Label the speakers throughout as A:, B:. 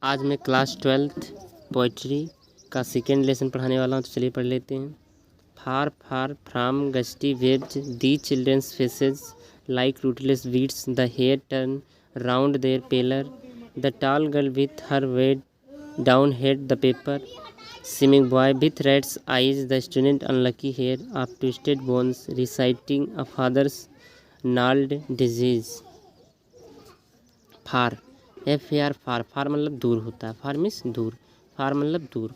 A: आज मैं class 12th poetry का सेकेंड लेसन पढ़ाने वाला हूँ। तो चलिए पढ़ लेते हैं। Far far from gusty waves the children's faces like rootless weeds the hair turn round their pallor the tall girl with her weighed down head the paper swimming boy with rat's eyes the student unlucky heir of twisted bones reciting a father's gnarled disease. Far FAR far far मतलब दूर होता है। फार means दूर। फार मतलब दूर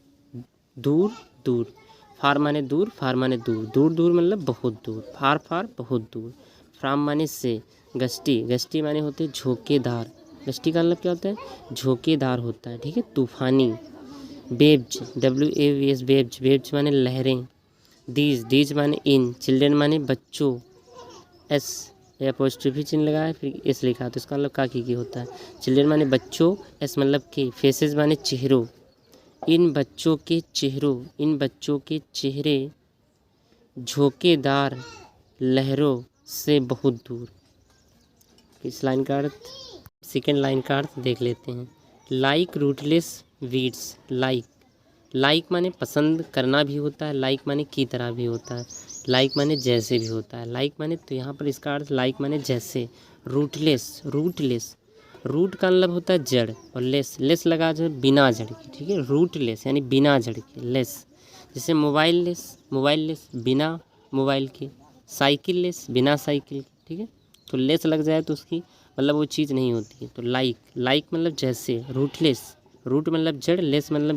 A: दूर दूर। फार माने दूर, फार माने दूर, दूर दूर मतलब बहुत दूर। फार फार बहुत दूर। फ्राम माने से। गस्टी गस्टी माने होते झोंकेदार। गस्टी का मतलब क्या होता है? झोंकेदार होता है। ठीक है, तूफानी। वेव्स WAVS वेव्स वेव्स माने लहरें। दीज माने इन। चिल्ड्रन माने बच्चों। एस अपोस्ट्रोफी चिन्ह लगा है, फिर एस लिखा है तो इसका मतलब का की होता है। चिल्ड्रन माने बच्चों, एस मतलब के। फेसेस माने चेहरों। इन बच्चों के चेहरों, इन बच्चों के चेहरे झोंकेदार लहरों से बहुत दूर। इस लाइन का अर्थ, सेकेंड लाइन का अर्थ देख लेते हैं। Like rootless weeds. लाइक माने पसंद करना भी होता है, लाइक माने की तरह भी होता है, लाइक माने जैसे भी होता है। लाइक माने तो यहाँ पर इसका अर्थ लाइक माने जैसे। रूटलेस रूट का मतलब होता है जड़, और लेस लगा जो बिना जड़ के। ठीक है, रूटलेस यानी बिना जड़ के। लेस जैसे मोबाइल लेस बिना मोबाइल के। साइकिल लेस बिना साइकिल के। ठीक है, तो लेस लग जाए तो उसकी मतलब वो चीज़ नहीं होती है। तो लाइक मतलब जैसे। रूट मतलब जड़, लेस मतलब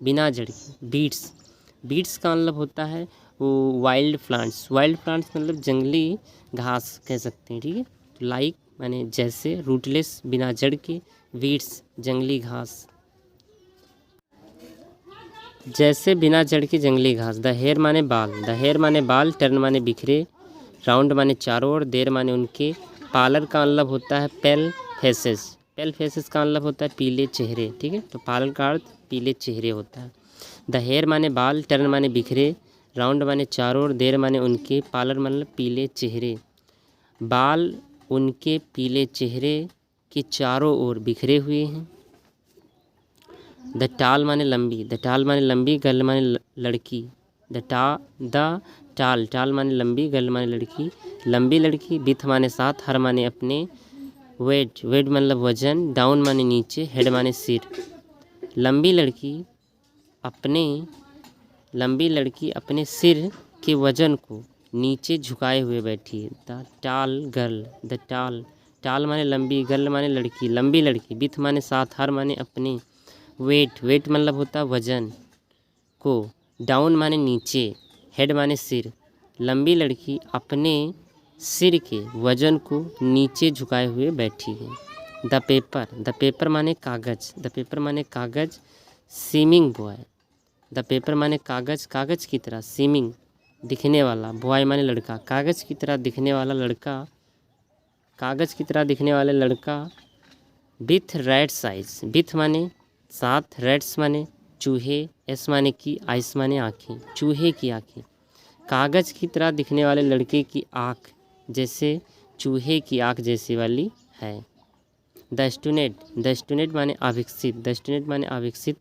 A: बिना जड़ के। बीट्स का मतलब होता है वो वाइल्ड प्लांट्स मतलब जंगली घास कह सकते हैं। ठीक है, तो लाइक माने जैसे, रूटलेस बिना जड़ के, वीड्स जंगली घास। जैसे बिना जड़ के जंगली घास। द हेयर माने बाल, टर्न माने बिखरे, राउंड माने चारों ओर, देर माने उनके, पार्लर का मतलब होता है पेल फेसेस का मतलब होता है पीले चेहरे। ठीक है, तो पार्लर का अर्थ पीले चेहरे होता है। द हेयर माने बाल, टर्न माने बिखरे, राउंड माने चारों ओर, देर माने उनके, पार्लर मतलब पीले चेहरे। बाल उनके पीले चेहरे के चारों ओर बिखरे हुए हैं। द टाल माने लंबी, गर्ल माने लड़की। द टाल माने लंबी, गर्ल माने लड़की, लंबी लड़की। विथ माने साथ, हर माने अपने, वेट मतलब वजन, डाउन माने नीचे, हेड माने सिर। लंबी लड़की अपने सिर के वजन को नीचे झुकाए हुए बैठी है। The tall girl. टाल माने लंबी, गर्ल माने लड़की, लंबी लड़की। विथ माने साथ, हर माने अपने, वेट मतलब होता है वजन को, डाउन माने नीचे, हेड माने सिर। लंबी लड़की अपने सिर के वजन को नीचे झुकाए हुए बैठी है। द पेपर माने कागज, स्विमिंग बॉय। द पेपर माने कागज की तरह, स्विमिंग दिखने वाला, बॉय माने लड़का, कागज की तरह दिखने वाला लड़का। विथ रेड साइज, विथ माने साथ, रेड्स माने चूहे, एस माने की, आइस माने आँखें, चूहे की आँखें। कागज की तरह दिखने वाले लड़के की आँख जैसे चूहे की आँख जैसी वाली है। द स्टूडेंट माने अविकसित,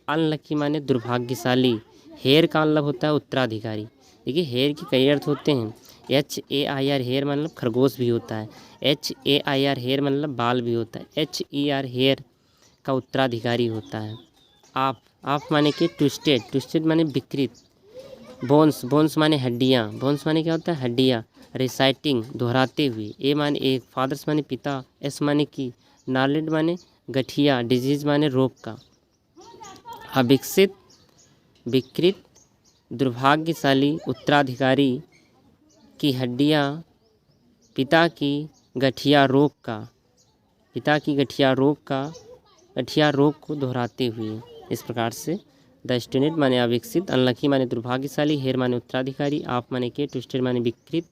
A: अनलकी माने दुर्भाग्यशाली। हेयर का मतलब होता है उत्तराधिकारी। देखिए, हेयर के कई अर्थ होते हैं। HAIR हेयर मतलब खरगोश भी होता है। HAIR हेयर मतलब बाल भी होता है। HER हेयर का उत्तराधिकारी होता है। आप माने कि ट्विस्टेड माने विकृत। बोन्स माने हड्डियाँ, बोन्स माने क्या होता है? हड्डियाँ। रिसाइटिंग दोहराते हुए। ए माने एक, फादर्स माने पिता, एस माने की, नार्लेड माने गठिया, डिजीज माने रोग का। अविकसित, विकृत, दुर्भाग्यशाली, उत्तराधिकारी की हड्डियाँ, पिता की गठिया रोग को दोहराते हुए। इस प्रकार से द स्टूडेंट माने अविकसित, अनलकी माने दुर्भाग्यशाली, हेयर माने उत्तराधिकारी, आप माने के, ट्विस्टेड माने विकृत,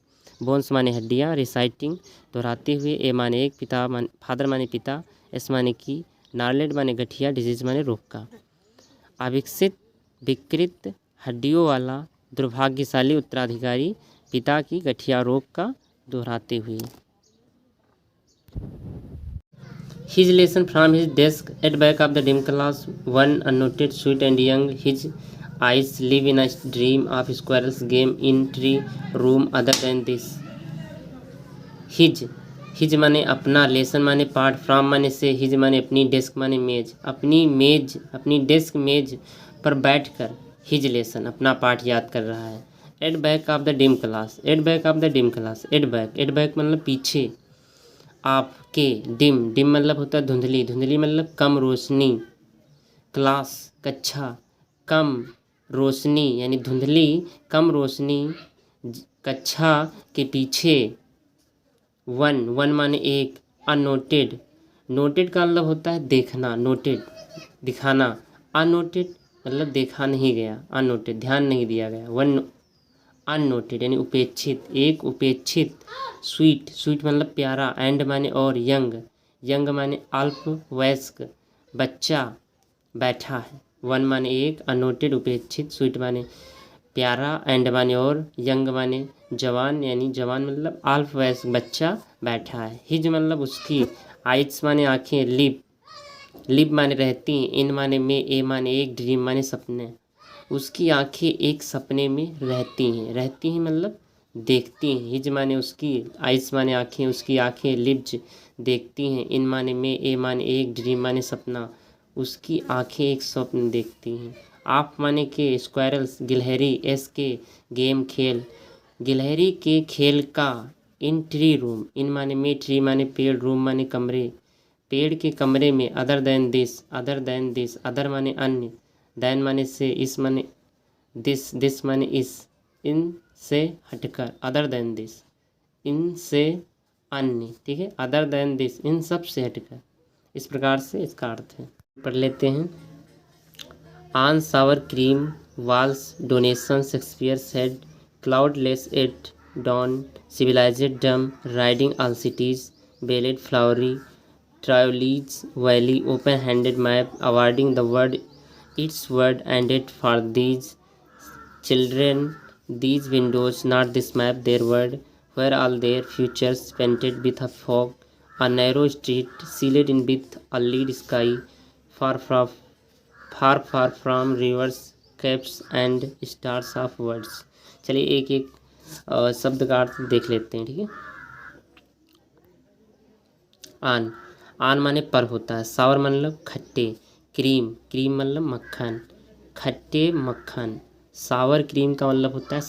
A: बोन्स माने हड्डियाँ, रिसाइटिंग दोहराते हुए, ए माने एक, फादर माने पिता, एस माने की, नार्लेड माने गठिया, डिजीज माने रोग का। अविकसित, विकृत, हड्डियों वाला, दुर्भाग्यशाली उत्तराधिकारी, पिता की गठिया रोग का दोहराते हुए। His lesson from his desk at back of the dim class. One unnoted, sweet and young. His eyes live in a dream of squirrels game in tree room other than this. His माने अपना, lesson माने पाठ, from माने से, his माने अपनी, desk माने मेज, अपनी डेस्क मेज पर बैठकर हिज लेसन अपना पाठ याद कर रहा है। At back of the dim class, at back of the dim class, at back मतलब पीछे, आपके, डिम मतलब होता है धुंधली, धुंधली मतलब कम रोशनी, क्लास कक्षा, कम रोशनी यानी धुंधली कम रोशनी कक्षा के पीछे। वन माने एक, अनोटेड, नोटेड का मतलब होता है देखना, नोटेड दिखाना, अनोटेड मतलब देखा नहीं गया, अनोटेड ध्यान नहीं दिया गया। वन अननोटेड यानी उपेक्षित, एक उपेक्षित। स्वीट मतलब प्यारा, एंड माने और, यंग माने अल्प वयस्क, बच्चा बैठा है। वन माने एक, अनोटेड उपेक्षित, स्वीट माने प्यारा, एंड माने और, यंग माने जवान यानी जवान मतलब अल्प वयस्क बच्चा बैठा है। हिज मतलब उसकी, आइट्स माने आँखें, लिप माने रहती, इन माने में, ए माने एक, ड्रीम माने सपने। उसकी आंखें एक सपने में रहती हैं मतलब देखती हैं। हिज माने उसकी, आइस माने आंखें, उसकी आंखें, लिप्स देखती हैं, इन माने में, ए माने एक, ड्रीम माने सपना, उसकी आंखें एक स्वप्न देखती हैं। आप माने के, स्क्वायरल्स गिलहरी, एस के गेम खेल, गिलहरी के खेल का, इन ट्री रूम, इन माने में, ट्री माने पेड़, रूम माने कमरे, पेड़ के कमरे में, अदर देन दिस, अदर माने अन्य, दैन माने से, इस माने दिस माने इस, इन से हटकर, अदर देन दिस, इन से अन्य, ठीक है, अदर देन दिस इन सब से हटकर, इस प्रकार से इसका अर्थ है। पढ़ लेते हैं। On sour cream walls donation Shakespeare said, cloudless at dawn, civilized dumb, riding all cities, ballad flowery, travelers valley, open-handed map, awarding the word its word, and it for these children, these windows, not this map, their word, where all their futures painted with a fog, a narrow street sealed in with a lead sky, far from rivers, caps and stars of words। चलिए एक एक शब्द का अर्थ देख लेते हैं, ठीक है। आन माने पर होता है, सावर मतलब खट्टे, क्रीम मतलब मक्खन, खट्टे मक्खन, सावर क्रीम का मतलब होता है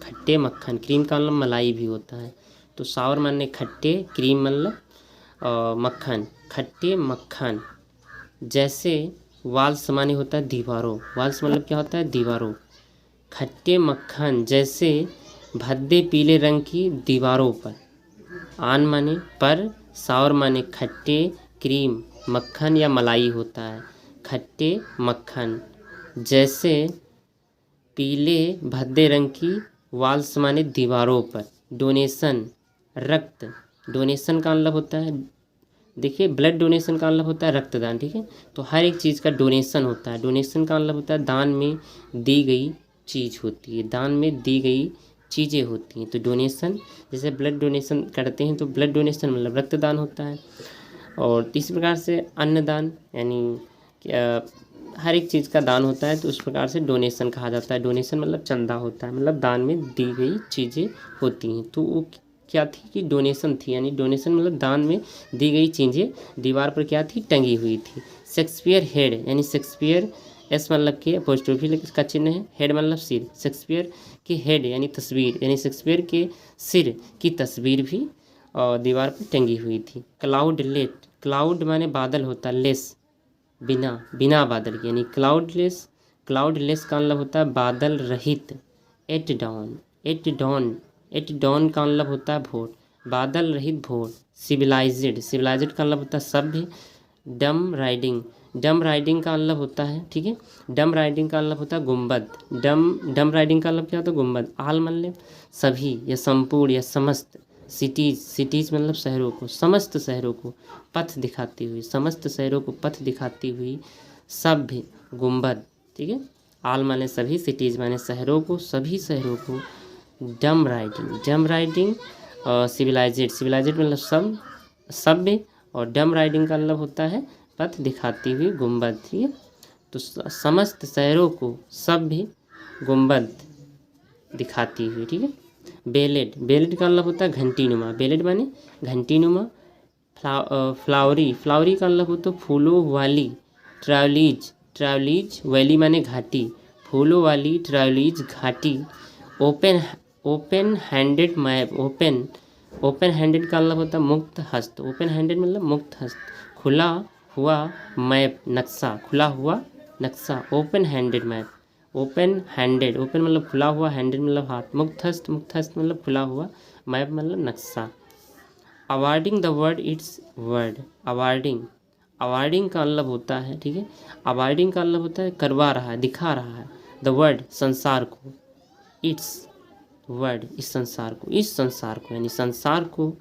A: खट्टे मक्खन, क्रीम का मतलब मलाई भी होता है, तो सावर माने खट्टे, क्रीम मतलब मक्खन, खट्टे मक्खन। जैसे वाल्स माने होता है दीवारों, वाल्स मतलब क्या होता है दीवारों, खट्टे मक्खन जैसे भद्दे पीले रंग की दीवारों पर। आन माने पर, सावर माने खट्टे, क्रीम मक्खन या मलाई होता है, खट्टे मक्खन जैसे पीले भद्दे रंग की, वाल्स माने दीवारों पर। डोनेशन रक्त, डोनेशन का मतलब होता है, देखिए ब्लड डोनेशन का मतलब होता है रक्तदान, ठीक है, तो हर एक चीज़ का डोनेशन होता है। डोनेशन का मतलब होता है दान में दी गई चीज़ होती है, दान में दी गई चीज़ें होती हैं, तो डोनेशन, जैसे ब्लड डोनेशन करते हैं तो ब्लड डोनेशन मतलब रक्तदान होता है। और इसी प्रकार से अन्नदान यानी हर एक चीज़ का दान होता है, तो उस प्रकार से डोनेशन कहा जाता है। डोनेशन मतलब चंदा होता है, मतलब दान में दी गई चीज़ें होती हैं, तो वो क्या थी कि डोनेशन थी, यानी डोनेशन मतलब दान में दी गई चीज़ें दीवार पर क्या थी, टंगी हुई थी। शेक्सपियर हेड यानी शेक्सपियर, एस मतलब के अपोस्ट्रोफी का चिन्ह है, हेड मतलब सिर, शेक्सपियर के हेड यानी तस्वीर, यानी शेक्सपियर के सिर की तस्वीर भी दीवार पर टंगी हुई थी। क्लाउड माने बादल होता है, लेस बिना बादल के, यानी क्लाउडलेस का मतलब होता है बादल रहित। एट डॉन का मतलब होता है भोर, बादल रहित भोर। सिविलाइज्ड का मतलब होता है सभ्य। डम राइडिंग का मतलब होता है, ठीक है, डम राइडिंग का मतलब होता है गुंबद। डम राइडिंग का मतलब क्या होता है गुंबद। आल मतलब सभी या संपूर्ण या समस्त। सिटीज मतलब शहरों को, समस्त शहरों को पथ दिखाती हुई, समस्त शहरों को पथ दिखाती हुई सभ्य गुंबद, ठीक है। आल माने सभी, सिटीज माने शहरों को, सभी शहरों को। डम राइडिंग सिविलाइज्ड मतलब सभ्य और डम राइडिंग का मतलब होता है पथ दिखाती हुई गुंबद। ठीक है, तो समस्त शहरों को सभ्य गुंबद दिखाती हुई। ठीक है, बेलेट, बेलेट का मतलब होता है घंटीनुमा, बेलेट माने घंटीनुमा। फ्लावरी, फ्लावरी का मतलब होता है फूलों वाली। ट्रैवलीज, ट्रैवलीज वैली माने घाटी, फूलों वाली ट्रैवलीज घाटी। Open, open handed map, open, open handed का मतलब होता है मुक्त हस्त, ओपन हैंडेड मतलब मुक्त हस्त। खुला हुआ मैप, नक्शा, खुला हुआ नक्शा, open handed map, open handed, open मतलब खुला हुआ, हैंडेड मतलब हाथ, मुक्त हस्त, मुक्त हस्त मतलब खुला हुआ, मैप मतलब नक्शा। Awarding the word it's word, awarding, awarding का मतलब होता है, ठीक है, अवॉर्डिंग का मतलब होता है करवा रहा है, दिखा रहा है, द वर्ड संसार को, इट्स वर्ड इस संसार को, इस संसार को यानी संसार को,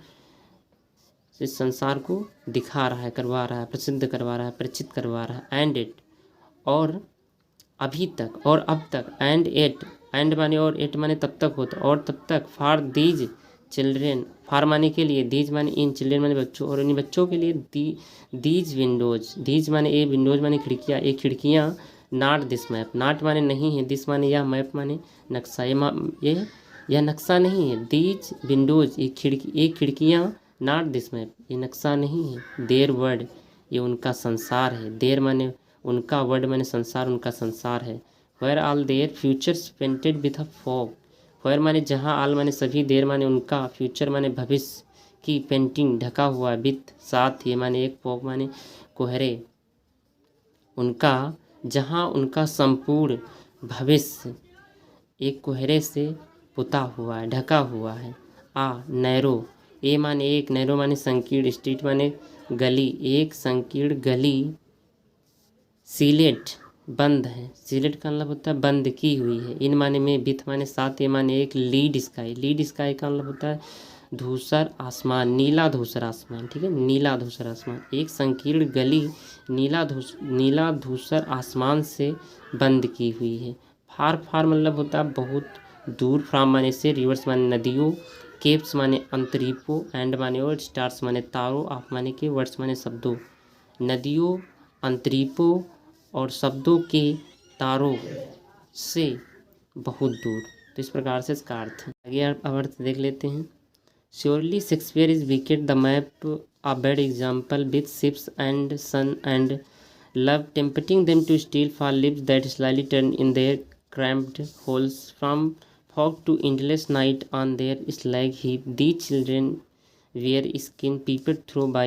A: इस संसार को दिखा रहा है, करवा रहा है, प्रसिद्ध करवा रहा है, परिचित करवा रहा है। एंड इट, और अभी तक, और अब तक। एंड एट, एंड माने और, एट माने तब तक होता, और तब तक। फॉर दीज चिल्ड्रेन, फॉर माने के लिए, दीज माने इन, चिल्ड्रेन माने बच्चों, और इन बच्चों के लिए। दीज विंडोज, दीज माने ए, विंडोज माने खिड़कियाँ, ये खिड़कियाँ। नॉट दिस मैप, नॉट माने नहीं है, दिस माने यह, मैप माने नक्शा, ये यह नक्शा नहीं है। दीज विंडोज, ये खिड़की, ये खिड़कियाँ। नॉट दिस मैप, ये नक्शा नहीं है। देयर वर्ड, ये उनका संसार है, देयर माने उनका, वर्ड माने संसार, उनका संसार है। Where all their futures painted with a fog, where माने जहाँ, ऑल माने सभी, देयर माने उनका, फ्यूचर माने भविष्य की, पेंटिंग ढका हुआ, विथ साथ, ये माने एक, फॉग माने कोहरे, उनका, जहाँ उनका संपूर्ण भविष्य एक कोहरे से पुता हुआ है, ढका हुआ है। नैरो, ए माने एक, नैरो माने संकीर्ण, स्ट्रीट माने गली, एक संकीर्ण गली। सीलेट, बंद है, सीलेट का मतलब होता है बंद की हुई है। इन माने में, विथ माने साथ, ये माने एक। लीड स्काई, लीड स्काई का मतलब होता है धूसर आसमान, नीला धूसर आसमान। ठीक है, नीला धूसर आसमान। एक संकीर्ण गली नीला धूसर आसमान से बंद की हुई है। फार, फार मतलब होता है बहुत दूर। फ्रॉम माने से, रिवर्स माने नदियों, केप्स माने अंतरीपों, एंड माने और, स्टार्स माने तारों, ऑफ माने के, वर्ड्स माने शब्दों। नदियों, अंतरीपों और शब्दों के तारों से बहुत दूर। तो इस प्रकार से इसका अर्थ है। आगे अब अर्थ देख लेते हैं। Surely Shakespeare is wicked the map a bad example with ships and sun and love tempting them to steal for lips that slightly turn in their cramped holes from fog to endless night on their slag heap. These children were skin peeped through by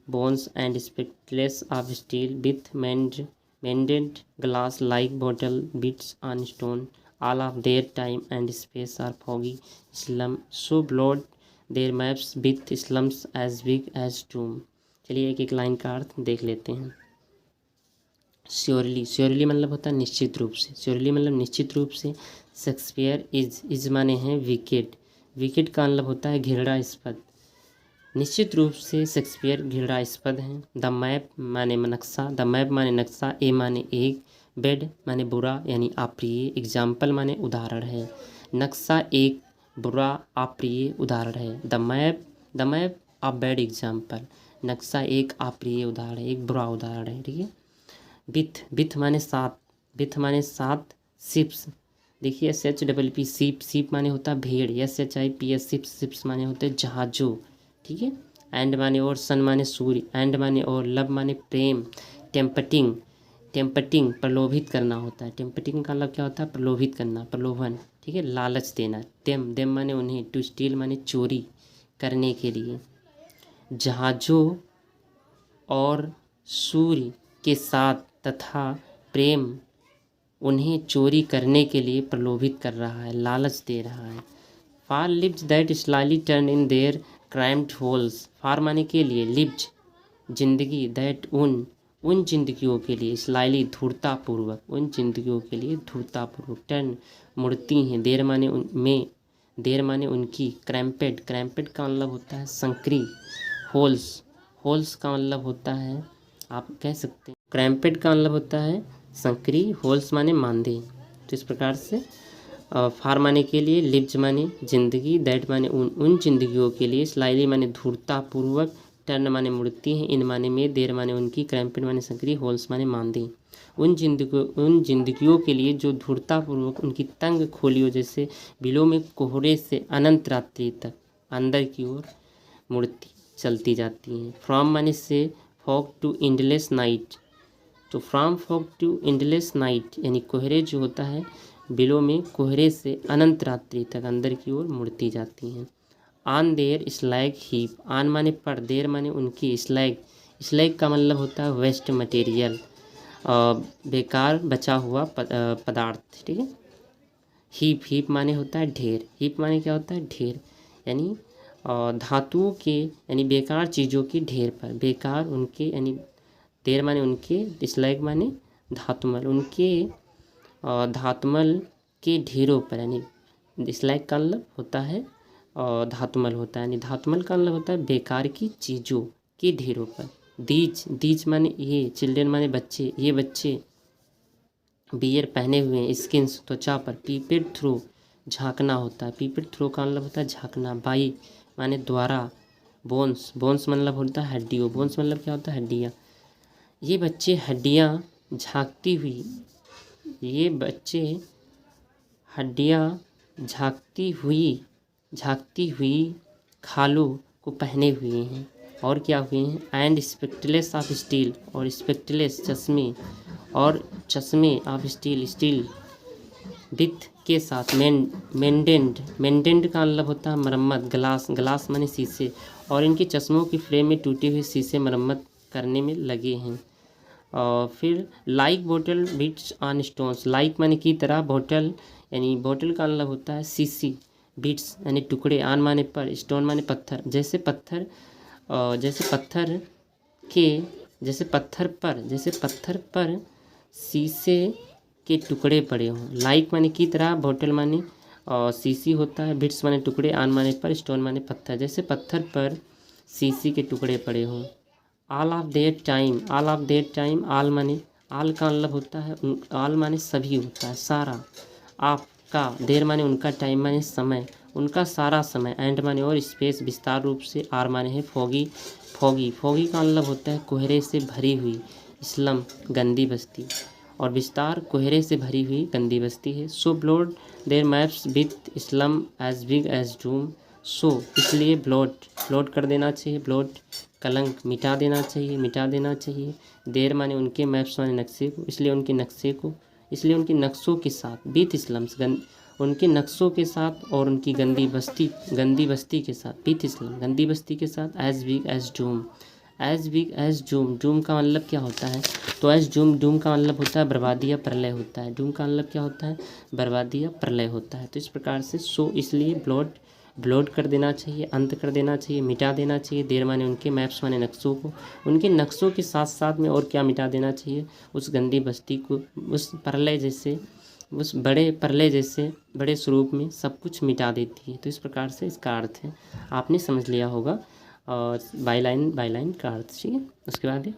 A: bones and speckless of steel with mended glass like bottle bits on stone. All of their time and space are foggy slum, so blot their maps with slums as big as tomb. चलिए एक एक line का अर्थ देख लेते हैं। Surely, surely मतलब होता है निश्चित रूप से, श्योरली मतलब निश्चित रूप से। शेक्सपियर इज माने हैं विकेट, विकेट का मतलब होता है घृणास्पद। निश्चित रूप से शेक्सपियर घृणास्पद हैं। द मैप माने नक्शा, द मैप माने नक्शा, ए माने एक, बेड माने बुरा यानी अप्रिय, एग्जाम्पल माने उदाहरण है। नक्शा एक बुरा अप्रिय उदाहरण है। The map a bad example, नक्शा एक अप्रिय उदाहरण है, एक बुरा उदाहरण है। ठीक है, विथ माने साथ, विथ माने साथ। शिप्स, देखिए SHPP सीप, सीप माने होता है भेड़, SHIPS शिप्स, शिप्स माने होते हैं जहाजों। ठीक है, एंड माने और, सन माने सूर्य, एंड माने और, लव माने प्रेम। टेम्पटिंग, टेम्पटिंग प्रलोभित करना होता है, टेम्पटिंग का मतलब क्या होता है प्रलोभित करना, प्रलोभन। ठीक है, लालच देना। देम माने उन्हें, टू स्टील माने चोरी करने के लिए। जहाजों और सूर्य के साथ तथा प्रेम उन्हें चोरी करने के लिए प्रलोभित कर रहा है, लालच दे रहा है। Far lips that slightly turn in their cramped holes, far माने के लिए, लिप्स जिंदगी, दैट उन जिंदगियों के लिए, स्लाइटली धूर्तापूर्वक, उन जिंदगियों के लिए धूर्तापूर्वक, टर्न मुड़ती हैं, देर माने उनमें, देर माने उनकी। क्रैम्पेड, क्रैम्पेड का मतलब होता है संकरी। होल्स, होल्स का मतलब होता है, आप कह सकते हैं क्रैम्पेड का मतलब होता है संकरी, होल्स माने मांदे। तो इस प्रकार से फार माने के लिए, लिप्स माने जिंदगी, दैट माने उन जिंदगियों के लिए, स्लाइली माने धूर्तापूर्वक, टर्न माने मुड़ती हैं, इन माने में, देर माने उनकी, क्रैम्पेड माने सक्रिय, होल्स माने मांदी। उन जिंदगियों के लिए जो धूर्तापूर्वक उनकी तंग खोलियों जैसे बिलों में कोहरे से अनंत रात्रि तक अंदर की ओर मुड़ती चलती जाती हैं। फ्रॉम माने से, फॉग टू एंडलेस नाइट, तो from fog to endless night यानी कोहरे जो होता है बिलों में कोहरे से अनंत रात्रि तक अंदर की ओर मुड़ती जाती हैं। आन देयर स्लैग हीप, आन माने पर, देर माने उनकी, स्लैग, स्लैग का मतलब होता है वेस्ट मटेरियल, बेकार बचा हुआ पदार्थ, ठीक है। हीप, हीप माने होता है ढेर, हीप माने क्या होता है ढेर, यानी धातुओं के यानी बेकार चीज़ों की ढेर पर, बेकार उनके यानी देर माने उनके, स्लैग माने धातुमल, उनके धातुमल के ढेरों पर, यानी स्लैग का मतलब होता है धातुमल होता है, यानी धातुमल का मतलब होता है बेकार की चीज़ों के ढेरों पर। दीज, दीज माने ये, चिल्ड्रन माने बच्चे, ये बच्चे, बियर पहने हुए हैं, स्किन्स त्वचा पर, पीपेड थ्रू झांकना होता है, पीपेड थ्रू का मतलब होता है झांकना, बाई माने द्वारा, बोन्स, बोन्स मतलब होता है हड्डियों, बोन्स मतलब क्या होता है हड्डियाँ, ये बच्चे हड्डियाँ झांकती हुई, ये बच्चे हड्डियाँ झांकती हुई खालों को पहने हुए हैं, और क्या हुए हैं, एंड स्पेक्टलेस ऑफ स्टील, और स्पेक्टलेस चश्मे, और चश्मे ऑफ स्टील, स्टील विथ के साथ, मेंडेंड, मेंडेंड का मतलब होता है मरम्मत, ग्लास, ग्लास माने शीशे, और इनके चश्मों की फ्रेम में टूटे हुए शीशे मरम्मत करने में लगे हैं। और फिर like bottle beads on stones, like माने की तरह, बोटल यानी बोटल का मतलब होता है शीशी, बिट्स यानी टुकड़े, आन माने पर, स्टोन माने पत्थर, जैसे पत्थर जैसे पत्थर पर शीशे के टुकड़े पड़े हों। लाइक माने की तरह, बोतल माने शीशी होता है, बिट्स माने टुकड़े, आन माने पर, स्टोन माने पत्थर, जैसे पत्थर पर शीशी के टुकड़े पड़े हों। All of their time, all of their time, all माने, ऑल का मतलब होता है, ऑल माने सभी होता है, सारा, ऑफ का, देर माने उनका, टाइम माने समय, उनका सारा समय, एंड माने और, स्पेस विस्तार रूप से, आर माने है फॉगी, फॉगी, फॉगी का मतलब होता है कोहरे से भरी हुई, स्लम गंदी बस्ती, और विस्तार कोहरे से भरी हुई गंदी बस्ती है। So blot their maps with slum as big as doom, so इसलिए ब्लॉट कर देना चाहिए, ब्लॉट कलंक मिटा देना चाहिए, देर माने उनके, मैप्स माने नक्शे को, इसलिए उनके नक्शों के साथ, विथ स्लम्स उनके नक्शों के साथ, और उनकी गंदी बस्ती के साथ, विथ स्लम गंदी बस्ती के साथ, as big as doom, doom का मतलब क्या होता है, तो एज डूम का मतलब होता है बर्बादी या प्रलय होता है, डूम का मतलब क्या होता है बर्बादी या प्रलय होता है। तो इस प्रकार से सो इसलिए ब्लॉट कर देना चाहिए, अंत कर देना चाहिए, मिटा देना चाहिए, देर माने उनके, मैप्स माने नक्शों को, उनके नक्शों के साथ साथ में और क्या मिटा देना चाहिए, उस गंदी बस्ती को, उस बड़े प्रलय जैसे बड़े स्वरूप में सब कुछ मिटा देती है। तो इस प्रकार से इसका अर्थ है, आपने समझ लिया होगा, और बाई लाइन का अर्थ, ठीक है। उसके बाद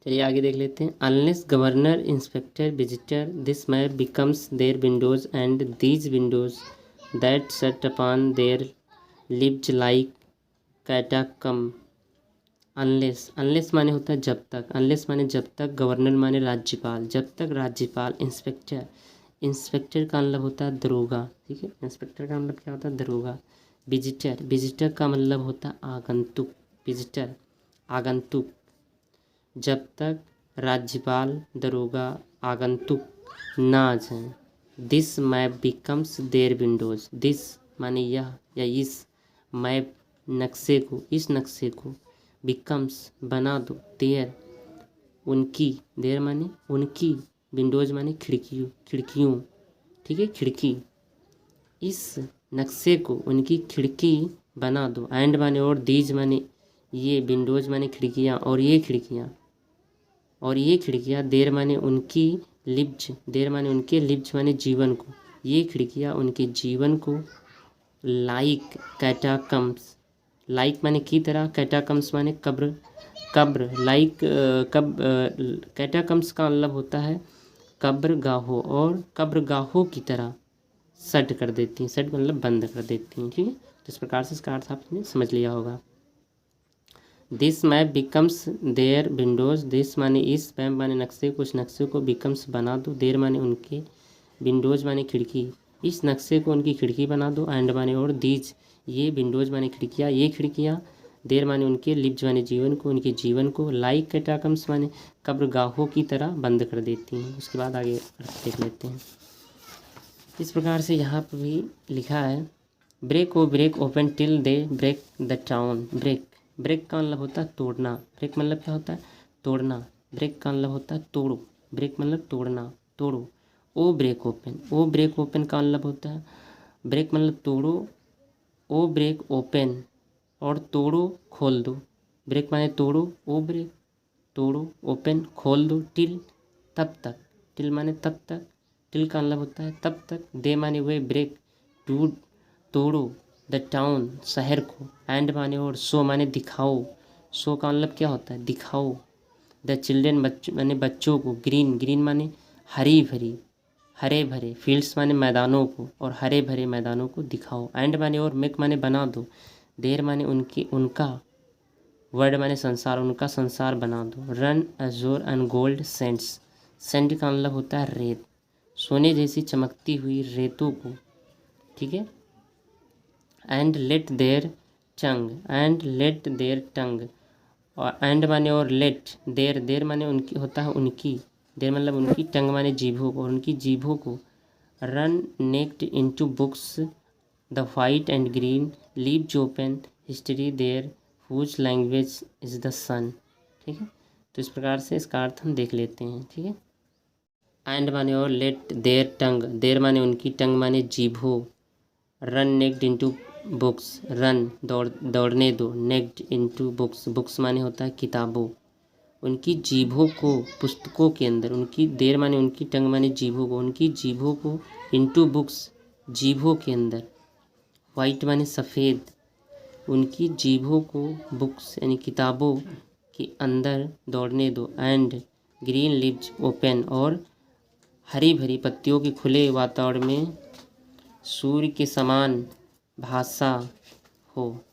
A: चलिए आगे देख लेते हैं। Unless governor inspector visitor this map becomes their windows and these windows that set upon their lived like catacomb. Unless माने होता है जब तक, अनलेस माने जब तक, गवर्नर माने राज्यपाल, जब तक राज्यपाल, इंस्पेक्टर का मतलब होता है दरोगा, ठीक है, इंस्पेक्टर का मतलब क्या होता है दरोगा। विजिटर का मतलब होता है आगंतुक, जब तक राज्यपाल, दरोगा, आगंतुक नाज हैं। This map becomes their windows, this माने यह या इस, मैप नक्शे को, इस नक्शे को, बिकम्स बना दो, देयर उनकी, देयर माने उनकी, विंडोज माने खिड़कियों, ठीक है, खिड़की, इस नक्शे को उनकी खिड़की बना दो, एंड माने और, दीज माने ये, विंडोज माने खिड़कियाँ, और ये खिड़कियाँ, देर माने उनकी, देर माने उनके, लिब्ज माने जीवन को, ये खिड़कियाँ उनके जीवन को, लाइक कैटाकम्स, लाइक माने की तरह, कैटाकम्स माने कब्र, लाइक कैटाकम्स का मतलब होता है कब्रगाहों, और कब्रगाहों की तरह सट कर देती हैं, सट मतलब बंद कर देती हैं, ठीक है। तो इस प्रकार से इसका अर्थ आपने समझ लिया होगा। This map becomes their windows, this माने इस, मैप माने नक्शे, कुछ नक्शे को, बिकम्स बना दो, देयर माने उनके, विंडोज़ माने खिड़की, इस नक्शे को उनकी खिड़की बना दो, एंड माने और, दीज ये, विंडोज़ माने खिड़कियाँ, ये खिड़कियाँ, देर माने उनके, लिव्स माने जीवन को, उनके जीवन को, लाइक कैटाकम्स माने कब्रगाहों की तरह बंद कर देती हैं। उसके बाद आगे देख लेते हैं। इस प्रकार से यहाँ पर भी लिखा है break open till they break the town. Break का मतलब होता है तोड़ना, ब्रेक मतलब क्या होता है तोड़ना, ब्रेक का मतलब होता है तोड़ो, ब्रेक मतलब तोड़ना, तोड़ो। ओ ब्रेक ओपन का मतलब होता है ब्रेक मतलब तोड़ो, ओ ब्रेक ओपन और तोड़ो खोल दो, ब्रेक माने तोड़ो, ओ ब्रेक तोड़ो, ओपन खोल दो, टिल तब तक, टिल माने तब तक, टिल का मतलब होता है तब तक, दे माने वे, ब्रेक तोड़ो, द टाउन शहर को, एंड माने और, शो माने दिखाओ, शो का मतलब क्या होता है दिखाओ, द चिल्ड्रेन माने बच्चों को, ग्रीन माने हरी भरी, हरे भरे, फील्ड्स माने मैदानों को, और हरे भरे मैदानों को दिखाओ, एंड माने और, मेक माने बना दो, देर माने उनकी उनका, वर्ड माने संसार, उनका संसार बना दो, run azure and gold sands, sand का मतलब होता है रेत, सोने जैसी चमकती हुई रेतों को, ठीक है। एंड लेट देयर टंग, और एंड माने और, लेट देर माने उनकी होता है उनकी, देर मतलब उनकी, टंग माने जीभों को, और उनकी जीभों को, run naked into books the white and green leaves open history their whose language is the sun, ठीक है। तो इस प्रकार से इसका अर्थ हम देख लेते हैं, ठीक है। एंड माने और, लेट देयर टंग, देर माने उनकी, टंग माने जीभों, run naked into books, run दौड़ने दो, नेक्ड इनटू बुक्स माने होता है किताबों, उनकी जीभों को पुस्तकों के अंदर, उनकी, देर माने उनकी, टंग माने जीभों को, उनकी जीभों को, इनटू बुक्स जीभों के अंदर, वाइट माने सफ़ेद, उनकी जीभों को बुक्स यानी किताबों के अंदर दौड़ने दो, एंड ग्रीन लीव्स ओपन और हरी भरी पत्तियों के खुले वातावरण में सूर्य के समान भाषा हो,